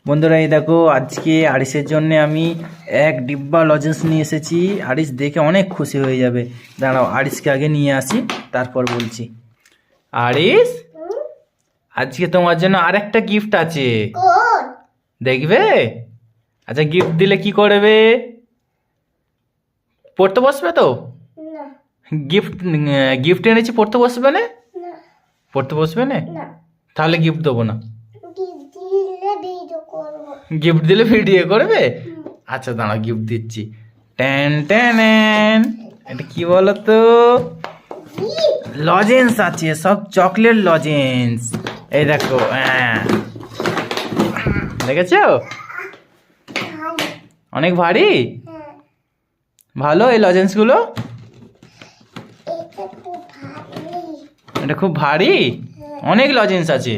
বন্ধুরা এই দেখো আজকে আরিসের জন্য আমি এক ডিব্বা লজেন্স নিয়ে এসেছি। আরিস দেখে অনেক খুশি হয়ে যাবে। দাঁড়াও আরিসকে আগে নিয়ে আসি, তারপর বলছি। আরিস, আজকে তোমার জন্য আরেকটা গিফট আছে, দেখবে? আচ্ছা, গিফট দিলে কি করবে? পড়তে বসবে তো? গিফট গিফট এনেছি, পড়তে বসবে না? পড়তে বসবে না? তাহলে গিফট দেবো না। গিফট দিলে ভিডিও করবে? আচ্ছা দাঁড়াও, গিফট দিচ্ছি। টেন টেন, এটা কি বলো তো? লজেন্স আছে, সব চকলেট লজেন্স। এই দেখো, দেখেছো? অনেক ভারী, ভালো এই লজেন্স গুলো। এটা খুব ভারী, অনেক লজেন্স আছে।